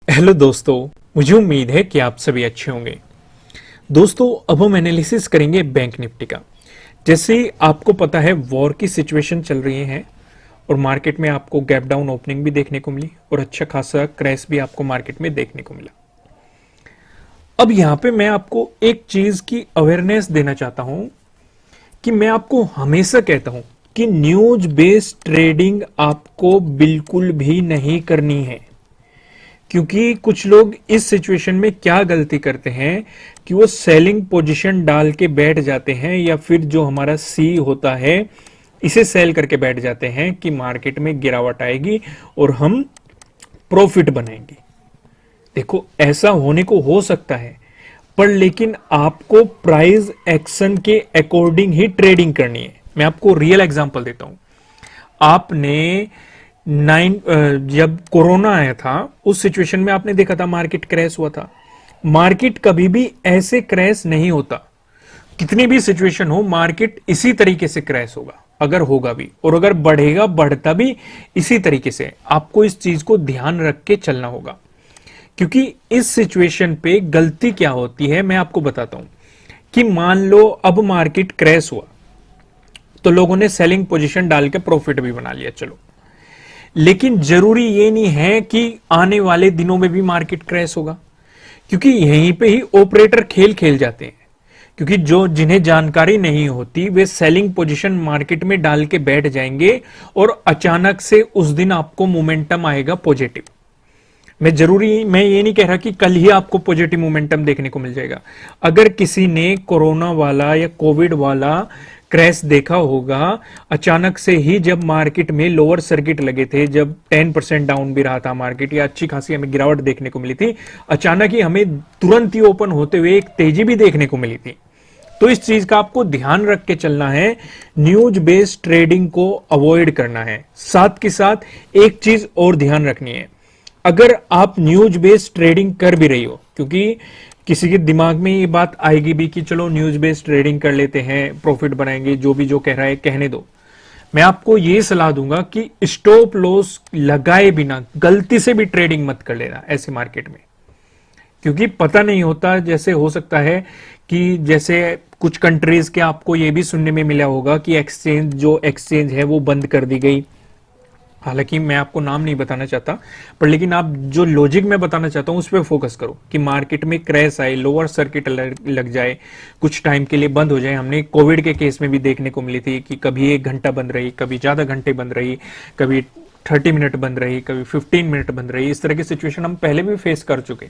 Hello दोस्तों, मुझे उम्मीद है कि आप सभी अच्छे होंगे। दोस्तों, अब हम एनालिसिस करेंगे बैंक निफ्टी का। जैसे आपको पता है वॉर की सिचुएशन चल रही है और मार्केट में आपको गैप डाउन ओपनिंग भी देखने को मिली और अच्छा खासा क्रैश भी आपको मार्केट में देखने को मिला। अब यहां पे मैं आपको एक चीज की अवेयरनेस देना चाहता हूं कि मैं आपको हमेशा कहता हूं कि न्यूज बेस्ड ट्रेडिंग आपको बिल्कुल भी नहीं करनी है। क्योंकि कुछ लोग इस सिचुएशन में क्या गलती करते हैं कि वो सेलिंग पोजीशन डाल के बैठ जाते हैं या फिर जो हमारा सी होता है इसे सेल करके बैठ जाते हैं कि मार्केट में गिरावट आएगी और हम प्रॉफिट बनाएंगे। देखो, ऐसा होने को हो सकता है, पर लेकिन आपको प्राइस एक्शन के अकॉर्डिंग ही ट्रेडिंग करनी है। मैं आपको रियल एग्जांपल देता हूं। आपने जब कोरोना आया था उस सिचुएशन में आपने देखा था मार्केट क्रैश हुआ था। मार्केट कभी भी ऐसे क्रैश नहीं होता। कितनी भी सिचुएशन हो, मार्केट इसी तरीके से क्रैश होगा, अगर होगा भी, और अगर बढ़ेगा बढ़ता भी इसी तरीके से। आपको इस चीज को ध्यान रख के चलना होगा, क्योंकि इस सिचुएशन पे गलती क्या होती है मैं आपको बताता हूं। कि मान लो अब मार्केट क्रैश हुआ तो लोगों ने सेलिंग पोजीशन डाल के प्रॉफिट भी बना लिया, चलो, लेकिन जरूरी ये नहीं है कि आने वाले दिनों में भी मार्केट क्रैश होगा, क्योंकि यहीं पे ही ऑपरेटर खेल खेल जाते हैं। क्योंकि जो जिन्हें जानकारी नहीं होती वे सेलिंग पोजीशन मार्केट में डाल के बैठ जाएंगे और अचानक से उस दिन आपको मोमेंटम आएगा पॉजिटिव। मैं ये नहीं कह रहा कि कल ही आपको पॉजिटिव मोमेंटम देखने को मिल जाएगा। अगर किसी ने कोरोना वाला या कोविड वाला क्रैश देखा होगा, अचानक से ही जब मार्केट में लोअर सर्किट लगे थे, जब 10% डाउन भी रहा था मार्केट या अच्छी खासी हमें गिरावट देखने को मिली थी, अचानक ही हमें तुरंत ही ओपन होते हुए एक तेजी भी देखने को मिली थी। तो इस चीज का आपको ध्यान रख के चलना है, न्यूज बेस्ड ट्रेडिंग को अवॉइड करना है। साथ के साथ एक चीज और ध्यान रखनी है, अगर आप न्यूज बेस्ड ट्रेडिंग कर भी रही हो, क्योंकि किसी के दिमाग में ये बात आएगी भी कि चलो न्यूज बेस्ड ट्रेडिंग कर लेते हैं, प्रॉफिट बनाएंगे, जो भी जो कह रहा है कहने दो। मैं आपको ये सलाह दूंगा कि स्टॉप लॉस लगाए बिना गलती से भी ट्रेडिंग मत कर लेना ऐसे मार्केट में, क्योंकि पता नहीं होता। जैसे हो सकता है कि जैसे कुछ कंट्रीज के आपको ये भी सुनने में मिला होगा कि एक्सचेंज है वो बंद कर दी गई। हालांकि मैं आपको नाम नहीं बताना चाहता, पर लेकिन आप जो लॉजिक मैं बताना चाहता हूं उस पर फोकस करो कि मार्केट में क्रैश आए, लोअर सर्किट लग जाए, कुछ टाइम के लिए बंद हो जाए। हमने कोविड के केस में भी देखने को मिली थी कि कभी 1 घंटा बंद रही, कभी ज्यादा घंटे बंद रही, कभी 30 मिनट बंद रही, कभी 15 मिनट बंद रही। इस तरह की सिचुएशन हम पहले भी फेस कर चुके।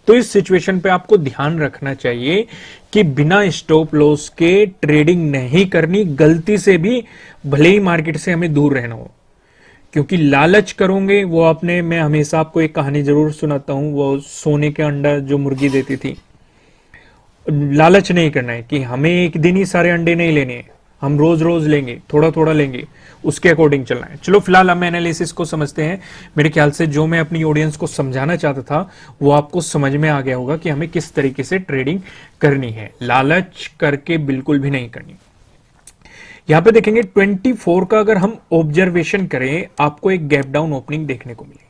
तो इस सिचुएशन पे आपको ध्यान रखना चाहिए कि बिना स्टॉप लॉस के ट्रेडिंग नहीं करनी, गलती से भी, भले ही मार्केट से हमें दूर रहना हो। क्योंकि लालच करोगे वो आपने, मैं हमेशा आपको एक कहानी जरूर सुनाता हूं, वो सोने के अंडा जो मुर्गी देती थी। लालच नहीं करना है कि हमें एक दिन ही सारे अंडे नहीं लेने हैं, हम रोज रोज लेंगे, थोड़ा थोड़ा लेंगे, उसके अकॉर्डिंग चलना है। चलो फिलहाल हम एनालिसिस को समझते हैं। मेरे ख्याल से जो मैं अपनी ऑडियंस को समझाना चाहता था वो आपको समझ में आ गया होगा कि हमें किस तरीके से ट्रेडिंग करनी है। लालच करके बिल्कुल भी नहीं करनी। यहां पे देखेंगे 24 का अगर हम ऑब्जर्वेशन करें, आपको एक गैप डाउन ओपनिंग देखने को मिली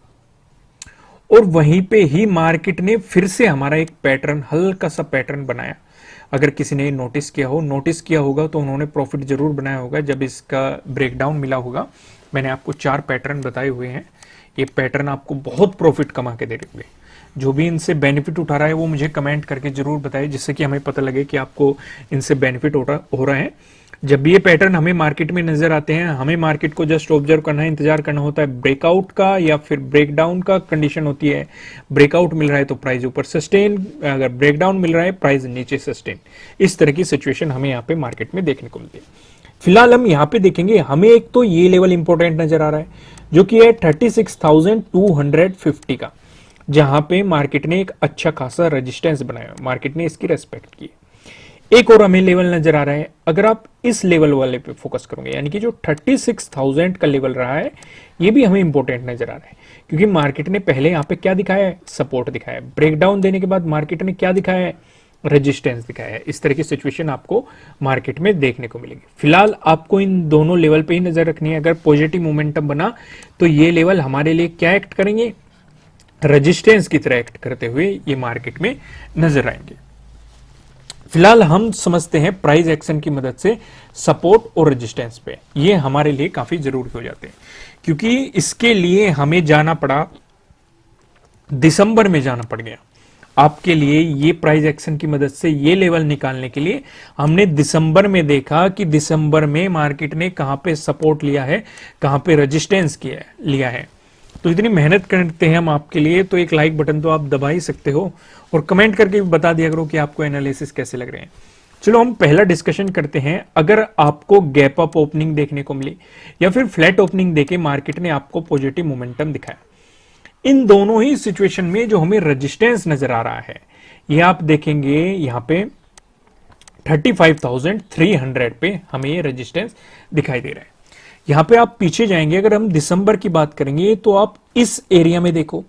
और वहीं पे ही मार्केट ने फिर से हमारा एक पैटर्न, हल्का सा पैटर्न बनाया। अगर किसी ने नोटिस किया होगा तो उन्होंने प्रॉफिट जरूर बनाया होगा जब इसका ब्रेकडाउन मिला होगा। मैंने आपको 4 पैटर्न बताए हुए हैं। ये पैटर्न आपको बहुत प्रॉफिट कमा के दे देंगे। जो भी इनसे बेनिफिट उठा रहा है वो मुझे कमेंट करके जरूर बताए, जिससे कि हमें पता लगे कि आपको इनसे बेनिफिट हो रहा है। जब भी ये पैटर्न हमें मार्केट में नजर आते हैं, हमें मार्केट को जस्ट ऑब्जर्व करना है, इंतजार करना होता है ब्रेकआउट का या फिर ब्रेकडाउन का। कंडीशन होती है ब्रेकआउट मिल रहा है तो प्राइस ऊपर सस्टेन, अगर ब्रेकडाउन मिल रहा है प्राइस नीचे सस्टेन। इस तरह की सिचुएशन हमें यहाँ पे मार्केट में देखने को मिलती है। फिलहाल हम यहाँ पे देखेंगे, हमें एक तो ये लेवल इंपॉर्टेंट नजर आ रहा है जो कि है 36,250 का, जहां पे मार्केट ने एक अच्छा खासा रेजिस्टेंस बनाया, मार्केट ने इसकी रेस्पेक्ट की। एक और हमें लेवल नजर आ रहा है, अगर आप इस लेवल वाले पे फोकस करोगे, यानी कि जो 36,000 का लेवल रहा है, ये भी हमें इंपॉर्टेंट नजर आ रहा है। क्योंकि मार्केट ने पहले यहाँ पे क्या दिखाया है, सपोर्ट दिखाया है। ब्रेकडाउन देने के बाद मार्केट ने क्या दिखाया है, रेजिस्टेंस दिखाया है। इस तरह की सिचुएशन आपको मार्केट में देखने को मिलेगी। फिलहाल आपको इन दोनों लेवल पे ही नजर रखनी है। अगर पॉजिटिव मोमेंटम बना तो ये लेवल हमारे लिए क्या एक्ट करेंगे, रेजिस्टेंस की तरह एक्ट करते हुए ये मार्केट में नजर आएंगे। फिलहाल हम समझते हैं प्राइस एक्शन की मदद से सपोर्ट और रेजिस्टेंस पे, ये हमारे लिए काफी जरूरी हो जाते हैं, क्योंकि इसके लिए हमें जाना पड़ा, दिसंबर में जाना पड़ गया आपके लिए। ये प्राइस एक्शन की मदद से ये लेवल निकालने के लिए हमने दिसंबर में देखा कि दिसंबर में मार्केट ने कहां पे सपोर्ट लिया है, कहां पे रेजिस्टेंस लिया है। तो इतनी मेहनत करते हैं हम आपके लिए, तो एक लाइक बटन तो आप दबा ही सकते हो और कमेंट करके भी बता दिया करो कि आपको एनालिसिस कैसे लग रहे हैं। चलो हम पहला डिस्कशन करते हैं। अगर आपको गैप अप ओपनिंग देखने को मिली या फिर फ्लैट ओपनिंग देके मार्केट ने आपको पॉजिटिव मोमेंटम दिखाया, इन दोनों ही सिचुएशन में जो हमें रेजिस्टेंस नजर आ रहा है, ये आप देखेंगे यहां पे 35,300 पे हमें ये रेजिस्टेंस दिखाई दे रहा है। यहां पे आप पीछे जाएंगे, अगर हम दिसंबर की बात करेंगे तो आप इस एरिया में देखो,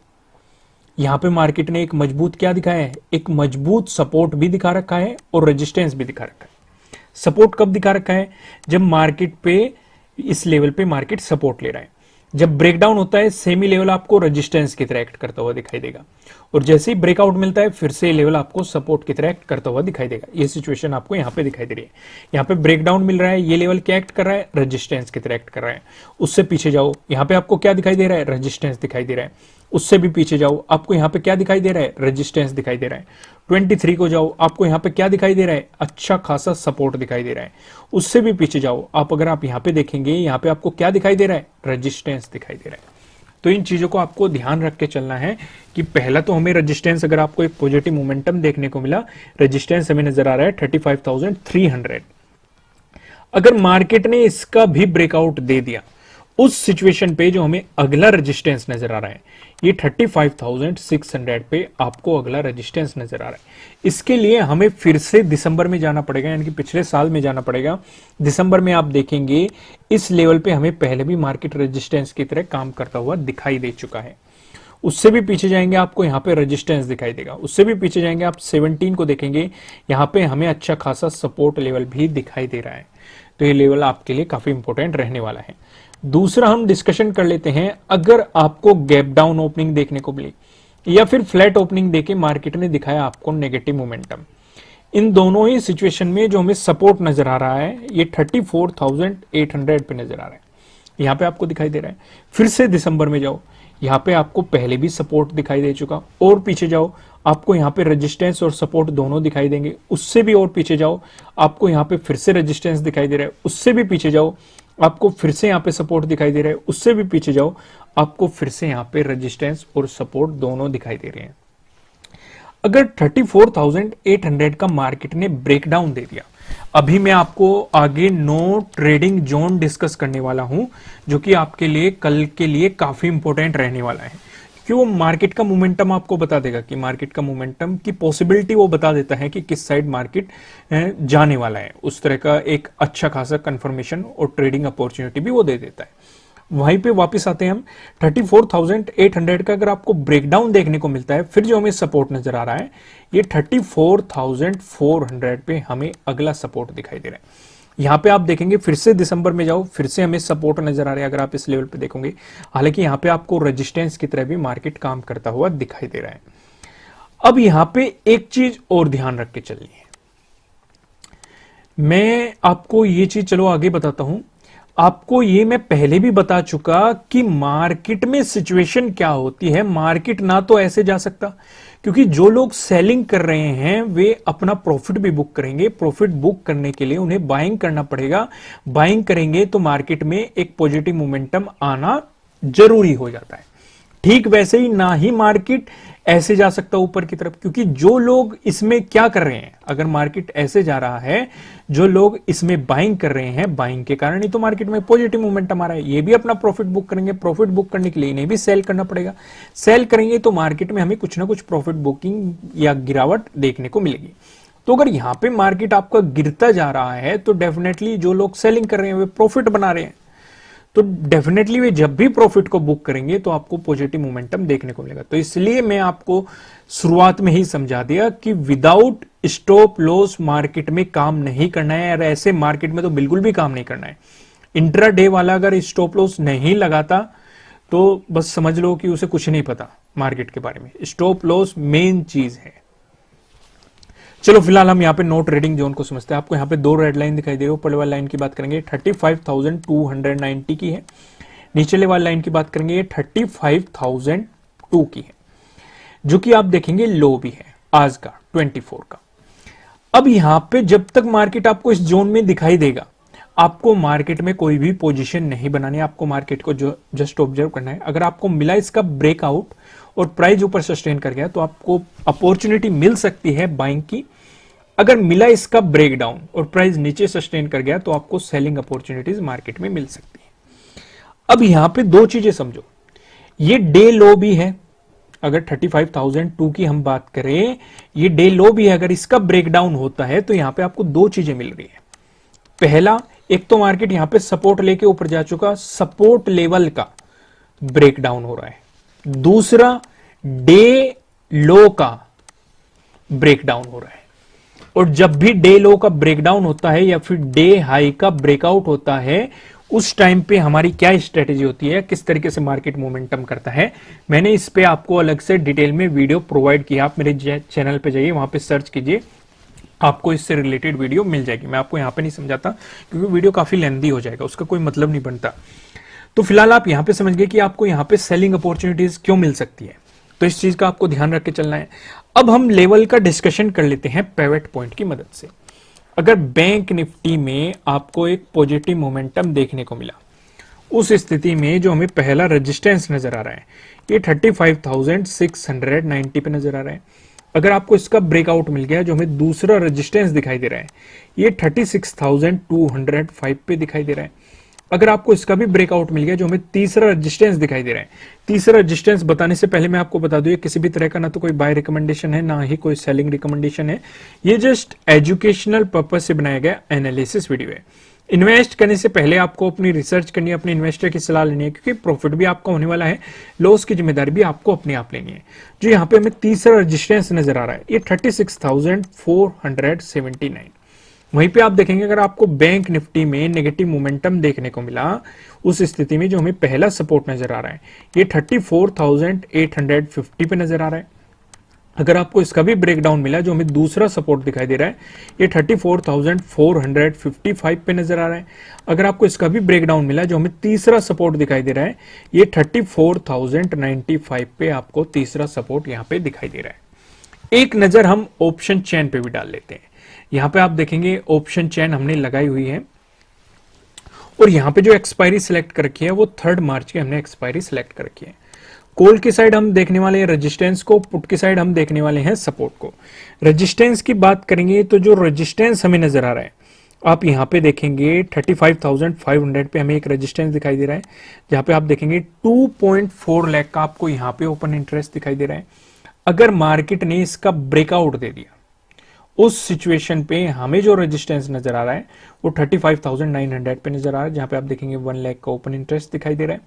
यहां पे मार्केट ने एक मजबूत क्या दिखाया है, एक मजबूत सपोर्ट भी दिखा रखा है और रेजिस्टेंस भी दिखा रखा है। सपोर्ट कब दिखा रखा है, जब मार्केट पे इस लेवल पे मार्केट सपोर्ट ले रहा है। जब ब्रेकडाउन होता है, सेमी लेवल आपको रेजिस्टेंस की तरह एक्ट करता हुआ दिखाई देगा, और जैसे ही ब्रेकआउट मिलता है फिर से लेवल आपको सपोर्ट की तरह एक्ट करता हुआ दिखाई देगा। ये सिचुएशन आपको यहाँ पे दिखाई दे रही है। यहाँ पे ब्रेकडाउन मिल रहा है, ये लेवल क्या एक्ट कर रहा है, रेजिस्टेंस की तरह एक्ट कर रहा है। उससे पीछे जाओ, यहाँ पे आपको क्या दिखाई दे रहा है, रेजिस्टेंस दिखाई दे रहा है। उससे भी पीछे जाओ, आपको यहाँ पे क्या दिखाई दे रहा है, रेजिस्टेंस दिखाई दे रहा है। 23 को जाओ, आपको यहाँ पे क्या दिखाई दे रहा है, अच्छा खासा सपोर्ट दिखाई दे रहा है। उससे भी पीछे जाओ, अगर आप यहाँ पे देखेंगे, यहाँ पे आपको क्या दिखाई दे रहा है, रेजिस्टेंस दिखाई दे रहा है। तो इन चीजों को आपको ध्यान रख के चलना है कि पहला तो हमें रेजिस्टेंस, अगर आपको एक पॉजिटिव मोमेंटम देखने को मिला, रेजिस्टेंस हमें नजर आ रहा है 35,300। अगर मार्केट ने इसका भी ब्रेकआउट दे दिया, उस सिचुएशन पे जो हमें अगला रेजिस्टेंस नजर आ रहा है, ये 35,600 पे आपको अगला रेजिस्टेंस नजर आ रहा है। इसके लिए हमें फिर से दिसंबर में जाना पड़ेगा, यानी कि पिछले साल में जाना पड़ेगा। दिसंबर में आप देखेंगे इस लेवल पे हमें पहले भी मार्केट रेजिस्टेंस की तरह काम करता हुआ दिखाई दे चुका है। उससे भी पीछे जाएंगे, आपको यहाँ पे रेजिस्टेंस दिखाई देगा। उससे भी पीछे जाएंगे, आप 17 को देखेंगे, यहाँ पे हमें अच्छा खासा सपोर्ट लेवल भी दिखाई दे रहा है। तो ये लेवल आपके लिए काफी इंपॉर्टेंट रहने वाला है। दूसरा हम डिस्कशन कर लेते हैं, अगर आपको गैप डाउन ओपनिंग देखने को मिली या फिर फ्लैट ओपनिंग देके मार्केट ने दिखाया आपको नेगेटिव मोमेंटम, इन दोनों ही सिचुएशन में जो हमें सपोर्ट नजर आ रहा है, ये 34,800 पे नजर आ रहा है। यहां पे आपको दिखाई दे रहा है। फिर से दिसंबर में जाओ, यहां पे आपको पहले भी सपोर्ट दिखाई दे चुका, और पीछे जाओ, आपको यहां पे रेजिस्टेंस और सपोर्ट दोनों दिखाई देंगे। उससे भी और पीछे जाओ, आपको यहां पे फिर से रेजिस्टेंस दिखाई दे रहा है। उससे भी पीछे जाओ, आपको फिर से यहां पे सपोर्ट दिखाई दे रहा है। उससे भी पीछे जाओ, आपको फिर से यहां पे रेजिस्टेंस और सपोर्ट दोनों दिखाई दे रहे हैं। अगर 34,800 का मार्केट ने ब्रेकडाउन दे दिया, अभी मैं आपको आगे नो ट्रेडिंग जोन डिस्कस करने वाला हूं, जो कि आपके लिए कल के लिए काफी इंपॉर्टेंट रहने वाला है, क्योंकि वो मार्केट का मोमेंटम आपको बता देगा कि मार्केट का मोमेंटम की पॉसिबिलिटी वो बता देता है कि किस साइड मार्केट जाने वाला है। उस तरह का एक अच्छा खासा कंफर्मेशन और ट्रेडिंग अपॉर्चुनिटी भी वो दे देता है। वहीं पे वापस आते हैं हम, 34,800 का अगर आपको ब्रेकडाउन देखने को मिलता है, फिर जो हमें सपोर्ट नजर आ रहा है, ये 34,400 पे हमें अगला सपोर्ट दिखाई दे रहा है। यहां पे आप देखेंगे, फिर से दिसंबर में जाओ, फिर से हमें सपोर्ट नजर आ रहा है अगर आप इस लेवल पे देखोगे। हालांकि यहां पे आपको रेजिस्टेंस की तरह भी मार्केट काम करता हुआ दिखाई दे रहा है। अब यहां पे एक चीज और ध्यान रख के चलनी है, मैं आपको ये चीज चलो आगे बताता हूं। आपको ये मैं पहले भी बता चुका कि मार्केट में सिचुएशन क्या होती है। मार्केट ना तो ऐसे जा सकता, क्योंकि जो लोग सेलिंग कर रहे हैं वे अपना प्रॉफिट भी बुक करेंगे। प्रॉफिट बुक करने के लिए उन्हें बाइंग करना पड़ेगा। बाइंग करेंगे तो मार्केट में एक पॉजिटिव मोमेंटम आना जरूरी हो जाता है। ठीक वैसे ही ना ही मार्केट ऐसे जा सकता ऊपर की तरफ, क्योंकि जो लोग इसमें क्या कर रहे हैं, अगर मार्केट ऐसे जा रहा है, जो लोग इसमें बाइंग कर रहे हैं, बाइंग के कारण ही तो मार्केट में पॉजिटिव मोमेंटम आ रहा है। ये भी अपना प्रॉफिट बुक करेंगे। प्रॉफिट बुक करने के लिए इन्हें भी सेल करना पड़ेगा। सेल करेंगे तो मार्केट में हमें कुछ ना कुछ प्रॉफिट बुकिंग या गिरावट देखने को मिलेगी। तो अगर यहां पे मार्केट आपका गिरता जा रहा है, तो डेफिनेटली जो लोग सेलिंग कर रहे हैं वे प्रॉफिट बना रहे हैं, तो डेफिनेटली वे जब भी प्रॉफिट को बुक करेंगे तो आपको पॉजिटिव मोमेंटम देखने को मिलेगा। तो इसलिए मैं आपको शुरुआत में ही समझा दिया कि विदाउट स्टॉप लॉस मार्केट में काम नहीं करना है, और ऐसे मार्केट में तो बिल्कुल भी काम नहीं करना है। इंट्राडे वाला अगर स्टॉप लॉस नहीं लगाता तो बस समझ लो कि उसे कुछ नहीं पता मार्केट के बारे में। स्टॉप लॉस मेन चीज है। चलो फिलहाल हम यहाँ पे नो ट्रेडिंग जोन को समझते हैं। आपको यहाँ पे दो रेड लाइन दिखाई दे रही है। ऊपर वाली लाइन की बात करेंगे 35,290 की है, नीचे वाली लाइन की बात करेंगे 35,002 की है, जो कि आप देखेंगे लो भी है आज का 24 का। अब यहां पे जब तक मार्केट आपको इस जोन में दिखाई देगा, आपको मार्केट में कोई भी पोजीशन नहीं बनानी है। आपको मार्केट को जो जस्ट ऑब्जर्व करना है। अगर आपको मिला इसका ब्रेकआउट और प्राइस ऊपर सस्टेन कर गया तो आपको अपॉर्चुनिटी मिल सकती है बाइंग की। अगर मिला इसका ब्रेकडाउन और प्राइस नीचे सस्टेन कर गया तो आपको सेलिंग अपॉर्चुनिटीज मार्केट में मिल सकती है। अब यहां पे दो चीजें समझो, ये डे लो भी है। अगर 35,002 की हम बात करें, ये डे लो भी है। अगर इसका ब्रेकडाउन होता है तो यहां पे आपको दो चीजें मिल रही है। पहला, एक तो मार्केट यहां पे सपोर्ट लेके ऊपर जा चुका, सपोर्ट लेवल का ब्रेकडाउन हो रहा है। दूसरा, डे लो का ब्रेकडाउन हो रहा है। और जब भी डे लो का ब्रेकडाउन होता है या फिर डे हाई का ब्रेकआउट होता है, उस टाइम पे हमारी क्या स्ट्रेटेजी होती है, किस तरीके से मार्केट मोमेंटम करता है, मैंने इस पे आपको अलग से डिटेल में वीडियो प्रोवाइड किया। आप मेरे चैनल पे जाइए, वहां पे सर्च कीजिए, आपको इससे रिलेटेड वीडियो मिल जाएगी। मैं आपको यहां पे नहीं समझाता क्योंकि वीडियो काफी लेंथी हो जाएगा, उसका कोई मतलब नहीं बनता। तो फिलहाल आप यहां पे समझ गए कि आपको यहां पे सेलिंग अपॉर्चुनिटीज क्यों मिल सकती है, तो इस चीज का आपको ध्यान रख के चलना है। अब हम लेवल का डिस्कशन कर लेते हैं पिवट पॉइंट की मदद से। अगर बैंक निफ्टी में आपको एक पॉजिटिव मोमेंटम देखने को मिला, उस स्थिति में जो हमें पहला रेजिस्टेंस नजर आ रहा है ये 35,690 पे नजर आ रहा है। अगर आपको इसका ब्रेकआउट मिल गया, जो हमें दूसरा रेजिस्टेंस दिखाई दे रहा है ये 36,205 पे दिखाई दे रहा है। अगर आपको इसका भी ब्रेकआउट मिल गया, जो हमें तीसरा रेजिस्टेंस दिखाई दे रहा है। तीसरा रेजिस्टेंस बताने से पहले मैं आपको बता दूं, ये किसी भी तरह का ना तो कोई बाय रिकमेंडेशन है, ना ही कोई सेलिंग रिकमेंडेशन है। ये जस्ट एजुकेशनल पर्पज से बनाया गया एनालिसिस वीडियो है। इन्वेस्ट करने से पहले आपको अपनी रिसर्च करनी है, अपने इन्वेस्टर की सलाह लेनी है, क्योंकि प्रॉफिट भी आपका होने वाला है, लॉस की जिम्मेदारी भी आपको अपने आप लेनी है। जो यहाँ पे हमें तीसरा रेजिस्टेंस नजर आ रहा है ये 36,479। वहीं पे आप देखेंगे, अगर आपको बैंक निफ्टी में नेगेटिव मोमेंटम देखने को मिला, उस स्थिति में जो हमें पहला सपोर्ट नजर आ रहा है ये 34,850 पे नजर आ रहा है। अगर आपको इसका भी ब्रेकडाउन मिला, जो हमें दूसरा सपोर्ट दिखाई दे रहा है ये 34,455 पे नजर आ रहा है। अगर आपको इसका भी ब्रेकडाउन मिला, जो हमें तीसरा सपोर्ट दिखाई दे रहा है ये 34,095 पे आपको तीसरा सपोर्ट यहां पे दिखाई दे रहा है। एक नजर हम ऑप्शन चेन पे भी डाल लेते हैं। यहां पे आप देखेंगे ऑप्शन चेन हमने लगाई हुई है और यहां पे जो एक्सपायरी सिलेक्ट कर रखी है वो 3 मार्च की हमने एक्सपायरी सिलेक्ट कर रखी है। कॉल की साइड हम देखने वाले हैं रेजिस्टेंस को, पुट की साइड हम देखने वाले हैं सपोर्ट को। रेजिस्टेंस की बात करेंगे तो जो रेजिस्टेंस हमें नजर आ रहा है, आप यहां पे देखेंगे 35,500 पे हमें एक रेजिस्टेंस दिखाई दे रहा है, जहां पे आप देखेंगे 2.4 लाख का आपको यहां पे ओपन इंटरेस्ट दिखाई दे रहा है। अगर मार्केट ने इसका ब्रेकआउट दे दिया, उस सिचुएशन पे हमें जो रेजिस्टेंस नजर आ रहा है वो 35,900 पे नजर आ रहा है, जहां पे आप देखेंगे 1 लाख का ओपन इंटरेस्ट दिखाई दे रहा है।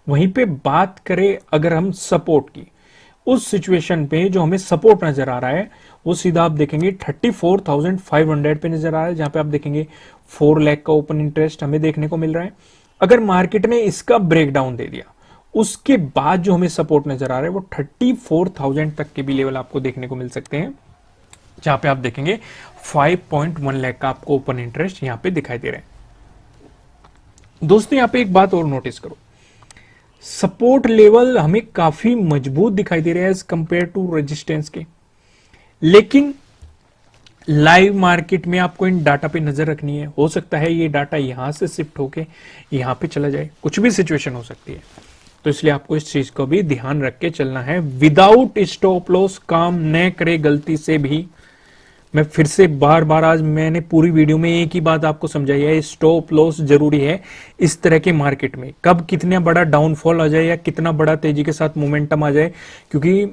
वहीं पे बात करें अगर हम सपोर्ट की, उस सिचुएशन पे जो हमें सपोर्ट नजर आ रहा है वो सीधा आप देखेंगे 34,500 पे नजर आ रहा है, जहां पे आप देखेंगे 4 लाख का ओपन इंटरेस्ट हमें देखने को मिल रहा है। अगर मार्केट ने इसका ब्रेकडाउन दे दिया, उसके बाद जो हमें सपोर्ट नजर आ रहा है वो 34,000 तक के भी लेवल आपको देखने को मिल सकते हैं, जहां पे आप देखेंगे 5.1 लाख का आपको ओपन इंटरेस्ट यहां पे दिखाई दे रहा है। दोस्तों यहां पे एक बात और नोटिस करो, सपोर्ट लेवल हमें काफी मजबूत दिखाई दे रहा है एज कंपेयर टू रेजिस्टेंस के, लेकिन लाइव मार्केट में आपको इन डाटा पे नजर रखनी है। हो सकता है ये डाटा यहां से शिफ्ट होके यहां पे चला जाए, कुछ भी सिचुएशन हो सकती है, तो इसलिए आपको इस चीज को भी ध्यान रख के चलना है। विदाउट स्टॉप लॉस काम न करे गलती से भी। मैं फिर से बार बार, आज मैंने पूरी वीडियो में एक ही बात आपको समझाई है, स्टॉप लॉस जरूरी है इस तरह के मार्केट में। कब कितना बड़ा डाउनफॉल आ जाए या कितना बड़ा तेजी के साथ मोमेंटम आ जाए, क्योंकि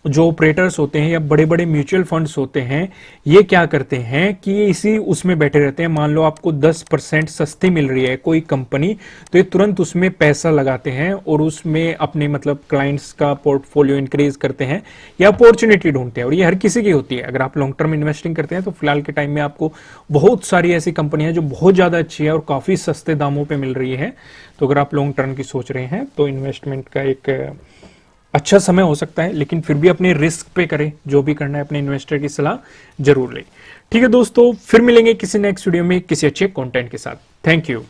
जो ऑपरेटर्स होते हैं या बड़े बड़े म्यूचुअल फंड्स होते हैं, ये क्या करते हैं कि ये इसी उसमें बैठे रहते हैं। मान लो आपको 10% सस्ती मिल रही है कोई कंपनी, तो ये तुरंत उसमें पैसा लगाते हैं और उसमें अपने मतलब क्लाइंट्स का पोर्टफोलियो इंक्रीज करते हैं या अपॉर्चुनिटी ढूंढते हैं। और ये हर किसी की होती है। अगर आप लॉन्ग टर्म इन्वेस्टिंग करते हैं तो फिलहाल के टाइम में आपको बहुत सारी ऐसी कंपनियां जो बहुत ज्यादा अच्छी है और काफी सस्ते दामों पे मिल रही है। तो अगर आप लॉन्ग टर्म की सोच रहे हैं तो इन्वेस्टमेंट का एक अच्छा समय हो सकता है, लेकिन फिर भी अपने रिस्क पे करें। जो भी करना है अपने इन्वेस्टर की सलाह जरूर लें। ठीक है दोस्तों, फिर मिलेंगे किसी नेक्स्ट वीडियो में किसी अच्छे कंटेंट के साथ। Thank you.